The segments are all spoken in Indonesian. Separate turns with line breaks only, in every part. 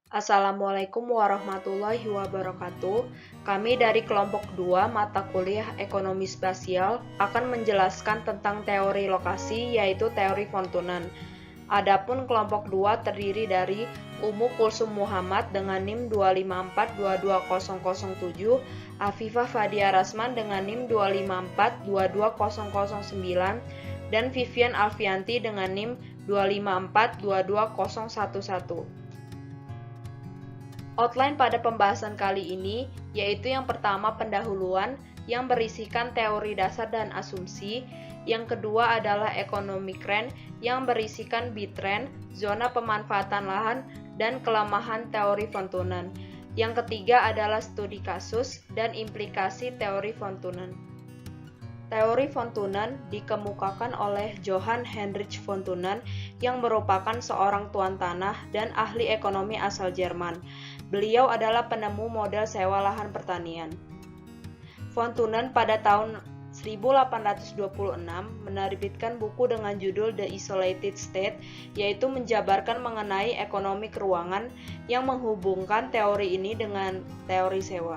Assalamualaikum warahmatullahi wabarakatuh. Kami dari kelompok 2 mata kuliah Ekonomi Spasial akan menjelaskan tentang teori lokasi, yaitu teori Fontunan. Adapun kelompok 2 terdiri dari Umu Kulsum Muhammad dengan NIM 254220007, Afifah Fadia Rasman dengan NIM 254220009, dan Vivian Alfianti dengan NIM 254220011. Outline pada pembahasan kali ini yaitu yang pertama pendahuluan yang berisikan teori dasar dan asumsi, yang kedua adalah economic trend yang berisikan B-trend, zona pemanfaatan lahan, dan kelemahan teori Fontunan. Yang ketiga adalah studi kasus dan implikasi teori Fontunan. Teori Fontunan dikemukakan oleh Johann Heinrich Fontunan yang merupakan seorang tuan tanah dan ahli ekonomi asal Jerman. Beliau adalah penemu model sewa lahan pertanian. Fontunan pada tahun 1826 menerbitkan buku dengan judul The Isolated State, yaitu menjabarkan mengenai ekonomi keuangan yang menghubungkan teori ini dengan teori sewa.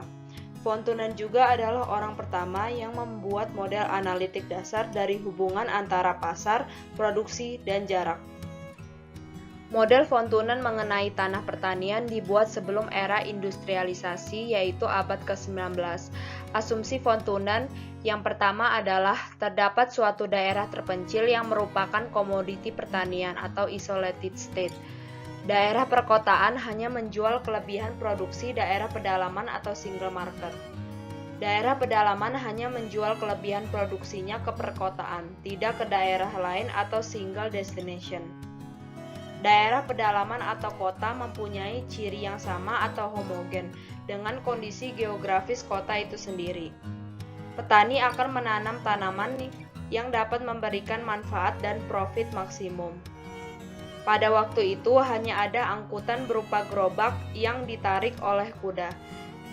Fontunan juga adalah orang pertama yang membuat model analitik dasar dari hubungan antara pasar, produksi, dan jarak. Model Fontunan mengenai tanah pertanian dibuat sebelum era industrialisasi, yaitu abad ke-19. Asumsi Fontunan yang pertama adalah terdapat suatu daerah terpencil yang merupakan komoditi pertanian atau isolated state. Daerah perkotaan hanya menjual kelebihan produksi daerah pedalaman atau single market. Daerah pedalaman hanya menjual kelebihan produksinya ke perkotaan, tidak ke daerah lain atau single destination. Daerah pedalaman atau kota mempunyai ciri yang sama atau homogen dengan kondisi geografis kota itu sendiri. Petani akan menanam tanaman yang dapat memberikan manfaat dan profit maksimum. Pada waktu itu hanya ada angkutan berupa gerobak yang ditarik oleh kuda.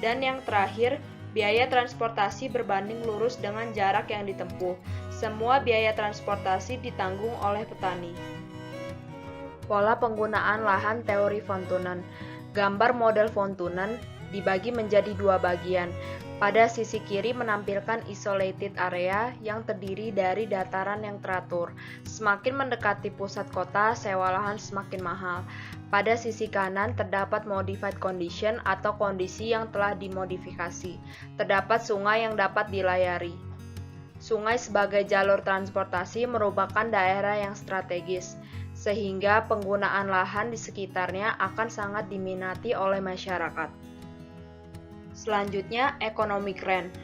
Dan yang terakhir, biaya transportasi berbanding lurus dengan jarak yang ditempuh. Semua biaya transportasi ditanggung oleh petani. Pola penggunaan lahan teori Fontunan. Gambar model Fontunan dibagi menjadi dua bagian. Pada sisi kiri menampilkan isolated area yang terdiri dari dataran yang teratur. Semakin mendekati pusat kota, sewa lahan semakin mahal. Pada sisi kanan terdapat modified condition atau kondisi yang telah dimodifikasi. Terdapat sungai yang dapat dilayari. Sungai sebagai jalur transportasi merupakan daerah yang strategis, sehingga penggunaan lahan di sekitarnya akan sangat diminati oleh masyarakat. Selanjutnya, economic rent.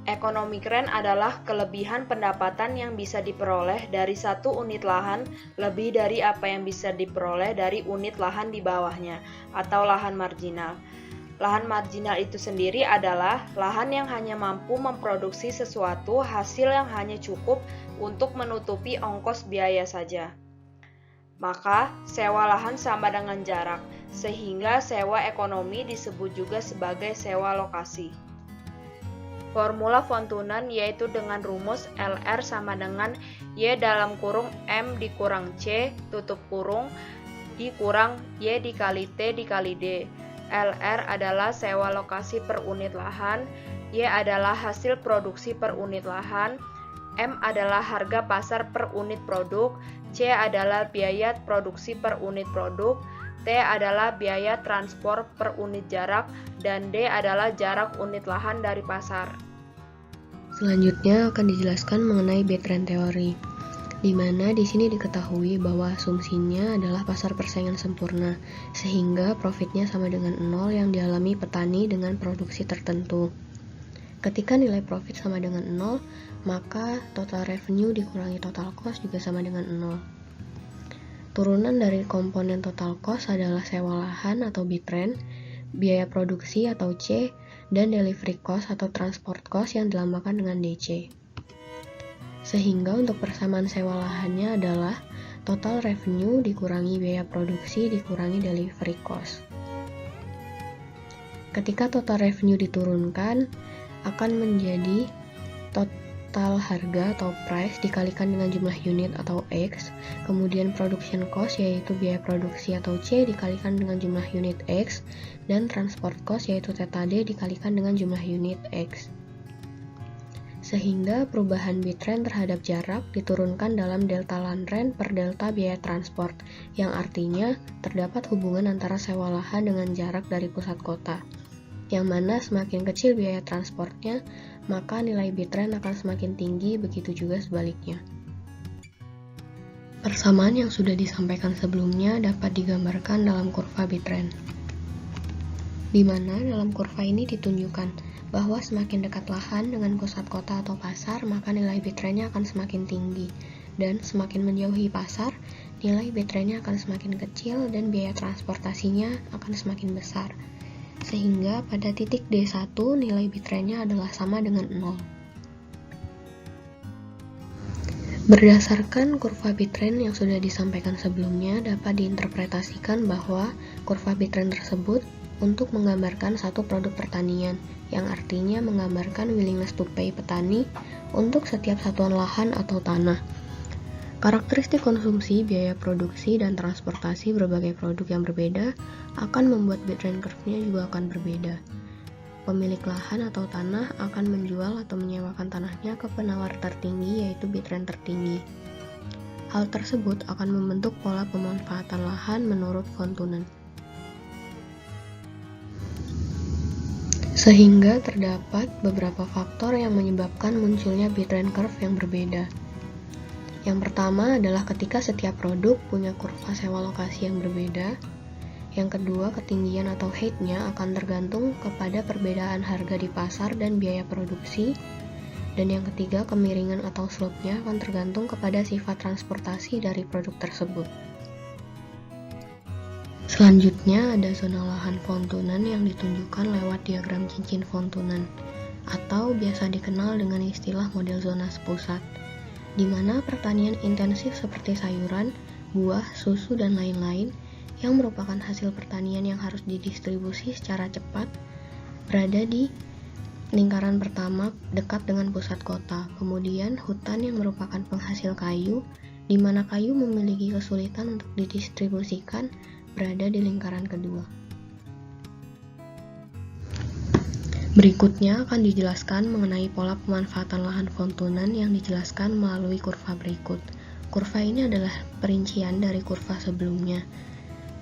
Economic rent adalah kelebihan pendapatan yang bisa diperoleh dari satu unit lahan lebih dari apa yang bisa diperoleh dari unit lahan di bawahnya, atau lahan marginal. Lahan marginal itu sendiri adalah lahan yang hanya mampu memproduksi sesuatu hasil yang hanya cukup untuk menutupi ongkos biaya saja. Maka, sewa lahan sama dengan jarak, sehingga sewa ekonomi disebut juga sebagai sewa lokasi. Formula Fontunan yaitu dengan rumus LR sama dengan Y dalam kurung M dikurang C tutup kurung dikurang Y dikali T dikali D. LR adalah sewa lokasi per unit lahan, Y adalah hasil produksi per unit lahan, M adalah harga pasar per unit produk, C adalah biaya produksi per unit produk, T adalah biaya transport per unit jarak, dan D adalah jarak unit lahan dari pasar.
Selanjutnya akan dijelaskan mengenai B-trend teori, di mana di sini diketahui bahwa asumsinya adalah pasar persaingan sempurna, sehingga profitnya sama dengan 0 yang dialami petani dengan produksi tertentu. Ketika nilai profit sama dengan 0, maka total revenue dikurangi total cost juga sama dengan 0. Turunan dari komponen total cost adalah sewa lahan atau B-trend, biaya produksi atau C, dan delivery cost atau transport cost yang dilambangkan dengan DC. Sehingga untuk persamaan sewa lahannya adalah total revenue dikurangi biaya produksi dikurangi delivery cost. Ketika total revenue diturunkan, akan menjadi total harga atau price dikalikan dengan jumlah unit atau X, kemudian production cost yaitu biaya produksi atau C dikalikan dengan jumlah unit X, dan transport cost yaitu theta D dikalikan dengan jumlah unit X. Sehingga perubahan bitrate terhadap jarak diturunkan dalam delta land-rent per delta biaya transport, yang artinya terdapat hubungan antara sewa lahan dengan jarak dari pusat kota, yang mana semakin kecil biaya transportnya, maka nilai bitrate akan semakin tinggi, begitu juga sebaliknya. Persamaan yang sudah disampaikan sebelumnya dapat digambarkan dalam kurva bitrate, di mana dalam kurva ini ditunjukkan bahwa semakin dekat lahan dengan pusat kota atau pasar, maka nilai bitrate-nya akan semakin tinggi, dan semakin menjauhi pasar, nilai bitrate-nya akan semakin kecil dan biaya transportasinya akan semakin besar. Sehingga pada titik D1 nilai bitrate-nya adalah sama dengan 0. Berdasarkan kurva bitrate yang sudah disampaikan sebelumnya, dapat diinterpretasikan bahwa kurva bitrate tersebut untuk menggambarkan satu produk pertanian, yang artinya menggambarkan willingness to pay petani untuk setiap satuan lahan atau tanah. Karakteristik konsumsi, biaya produksi, dan transportasi berbagai produk yang berbeda akan membuat bitrate curve-nya juga akan berbeda. Pemilik lahan atau tanah akan menjual atau menyewakan tanahnya ke penawar tertinggi yaitu bitrate tertinggi. Hal tersebut akan membentuk pola pemanfaatan lahan menurut von Thunen. Sehingga terdapat beberapa faktor yang menyebabkan munculnya bitrate curve yang berbeda. Yang pertama adalah ketika setiap produk punya kurva sewa lokasi yang berbeda. Yang kedua, ketinggian atau height-nya akan tergantung kepada perbedaan harga di pasar dan biaya produksi. Dan yang ketiga, kemiringan atau slope-nya akan tergantung kepada sifat transportasi dari produk tersebut. Selanjutnya ada zona lahan von Thunen yang ditunjukkan lewat diagram cincin von Thunen, atau biasa dikenal dengan istilah model zona sepusat, di mana pertanian intensif seperti sayuran, buah, susu, dan lain-lain yang merupakan hasil pertanian yang harus didistribusi secara cepat berada di lingkaran pertama dekat dengan pusat kota. Kemudian hutan yang merupakan penghasil kayu, di mana kayu memiliki kesulitan untuk didistribusikan berada di lingkaran kedua. Berikutnya akan dijelaskan mengenai pola pemanfaatan lahan von Thunen yang dijelaskan melalui kurva berikut. Kurva ini adalah perincian dari kurva sebelumnya.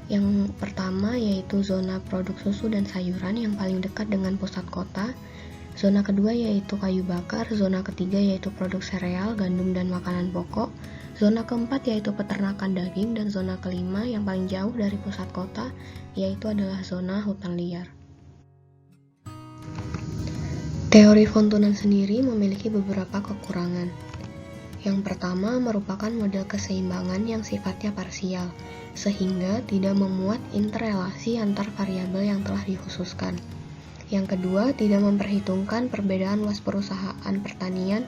Yang pertama yaitu zona produk susu dan sayuran yang paling dekat dengan pusat kota. Zona kedua yaitu kayu bakar, zona ketiga yaitu produk sereal, gandum, dan makanan pokok. Zona keempat yaitu peternakan daging, dan zona kelima yang paling jauh dari pusat kota yaitu adalah zona hutan liar. Teori von Thunen sendiri memiliki beberapa kekurangan. Yang pertama merupakan model keseimbangan yang sifatnya parsial, sehingga tidak memuat interrelasi antar variabel yang telah dikhususkan. Yang kedua, tidak memperhitungkan perbedaan luas perusahaan pertanian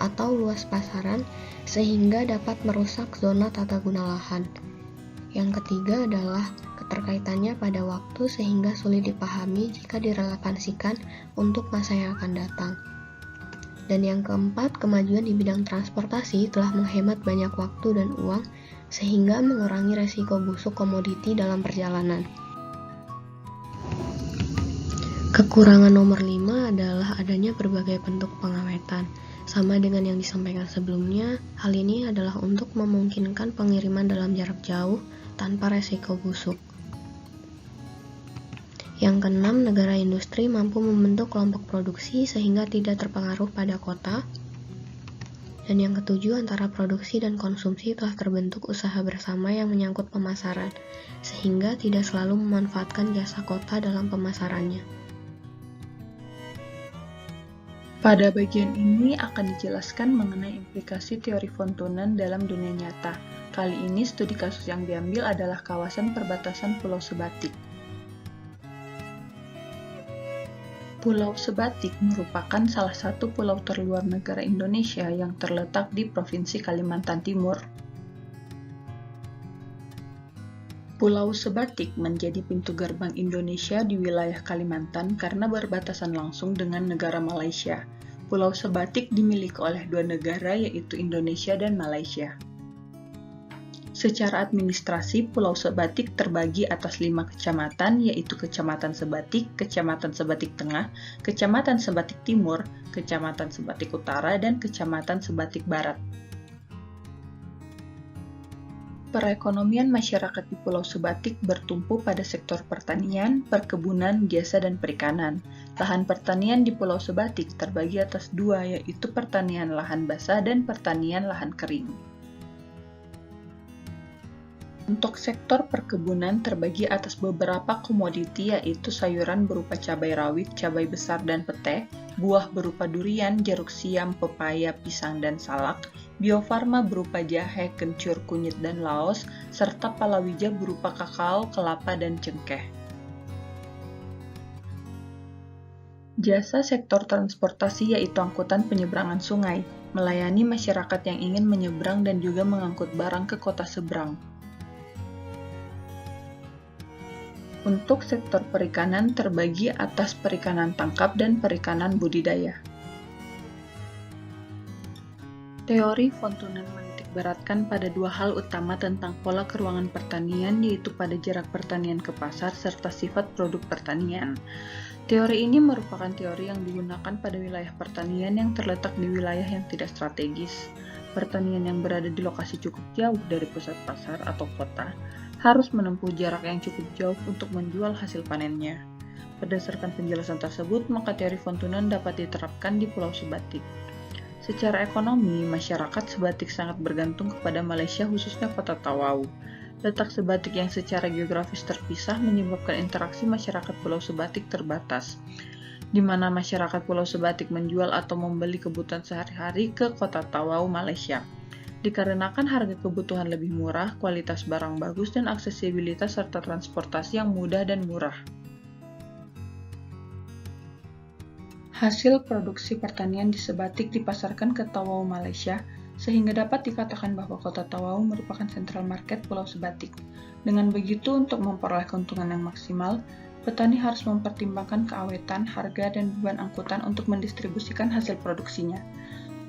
atau luas pasaran sehingga dapat merusak zona tata guna lahan. Yang ketiga adalah keterkaitannya pada waktu sehingga sulit dipahami jika direlevansikan untuk masa yang akan datang. Dan yang keempat, kemajuan di bidang transportasi telah menghemat banyak waktu dan uang sehingga mengurangi resiko busuk komoditi dalam perjalanan. Kekurangan nomor 5 adalah adanya berbagai bentuk pengawetan. Sama dengan yang disampaikan sebelumnya, hal ini adalah untuk memungkinkan pengiriman dalam jarak jauh tanpa resiko busuk. Yang keenam, negara industri mampu membentuk kelompok produksi sehingga tidak terpengaruh pada kota. Dan yang ketujuh, antara produksi dan konsumsi telah terbentuk usaha bersama yang menyangkut pemasaran, sehingga tidak selalu memanfaatkan jasa kota dalam pemasarannya.
Pada bagian ini akan dijelaskan mengenai implikasi teori von Thunen dalam dunia nyata. Kali ini studi kasus yang diambil adalah kawasan perbatasan Pulau Sebatik. Pulau Sebatik merupakan salah satu pulau terluar negara Indonesia yang terletak di Provinsi Kalimantan Timur. Pulau Sebatik menjadi pintu gerbang Indonesia di wilayah Kalimantan karena berbatasan langsung dengan negara Malaysia. Pulau Sebatik dimiliki oleh dua negara, yaitu Indonesia dan Malaysia. Secara administrasi, Pulau Sebatik terbagi atas 5 kecamatan, yaitu Kecamatan Sebatik, Kecamatan Sebatik Tengah, Kecamatan Sebatik Timur, Kecamatan Sebatik Utara, dan Kecamatan Sebatik Barat. Perekonomian masyarakat di Pulau Sebatik bertumpu pada sektor pertanian, perkebunan, jasa, dan perikanan. Lahan pertanian di Pulau Sebatik terbagi atas 2, yaitu pertanian lahan basah dan pertanian lahan kering. Untuk sektor perkebunan terbagi atas beberapa komoditi, yaitu sayuran berupa cabai rawit, cabai besar dan pete, buah berupa durian, jeruk siam, pepaya, pisang, dan salak, biofarma berupa jahe, kencur, kunyit, dan laos, serta palawija berupa kakao, kelapa, dan cengkeh. Jasa sektor transportasi yaitu angkutan penyeberangan sungai, melayani masyarakat yang ingin menyeberang dan juga mengangkut barang ke kota seberang. Untuk sektor perikanan terbagi atas perikanan tangkap dan perikanan budidaya. Teori Fontunen menitikberatkan pada 2 hal utama tentang pola keruangan pertanian, yaitu pada jarak pertanian ke pasar serta sifat produk pertanian. Teori ini merupakan teori yang digunakan pada wilayah pertanian yang terletak di wilayah yang tidak strategis. Pertanian yang berada di lokasi cukup jauh dari pusat pasar atau kota harus menempuh jarak yang cukup jauh untuk menjual hasil panennya. Berdasarkan penjelasan tersebut, maka teori Fontunen dapat diterapkan di Pulau Sebatik. Secara ekonomi, masyarakat Sebatik sangat bergantung kepada Malaysia, khususnya kota Tawau. Letak Sebatik yang secara geografis terpisah menyebabkan interaksi masyarakat Pulau Sebatik terbatas, di mana masyarakat Pulau Sebatik menjual atau membeli kebutuhan sehari-hari ke kota Tawau, Malaysia. Dikarenakan harga kebutuhan lebih murah, kualitas barang bagus, dan aksesibilitas serta transportasi yang mudah dan murah. Hasil produksi pertanian di Sebatik dipasarkan ke Tawau, Malaysia, sehingga dapat dikatakan bahwa kota Tawau merupakan sentral market Pulau Sebatik. Dengan begitu, untuk memperoleh keuntungan yang maksimal, petani harus mempertimbangkan keawetan, harga, dan beban angkutan untuk mendistribusikan hasil produksinya.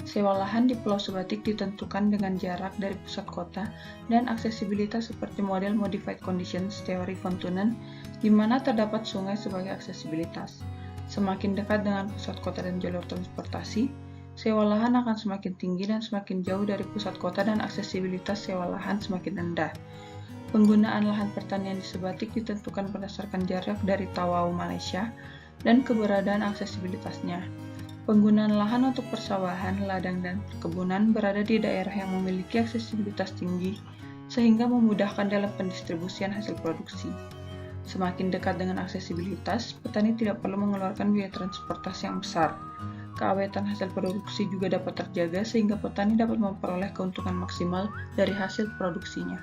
Sewa lahan di Pulau Sebatik ditentukan dengan jarak dari pusat kota dan aksesibilitas seperti model Modified Conditions teori Fontunen, di mana terdapat sungai sebagai aksesibilitas. Semakin dekat dengan pusat kota dan jalur transportasi, sewa lahan akan semakin tinggi dan semakin jauh dari pusat kota dan aksesibilitas sewa lahan semakin rendah. Penggunaan lahan pertanian di Sebatik ditentukan berdasarkan jarak dari Tawau, Malaysia, dan keberadaan aksesibilitasnya. Penggunaan lahan untuk persawahan, ladang, dan perkebunan berada di daerah yang memiliki aksesibilitas tinggi, sehingga memudahkan dalam pendistribusian hasil produksi. Semakin dekat dengan aksesibilitas, petani tidak perlu mengeluarkan biaya transportasi yang besar. Keawetan hasil produksi juga dapat terjaga, sehingga petani dapat memperoleh keuntungan maksimal dari hasil produksinya.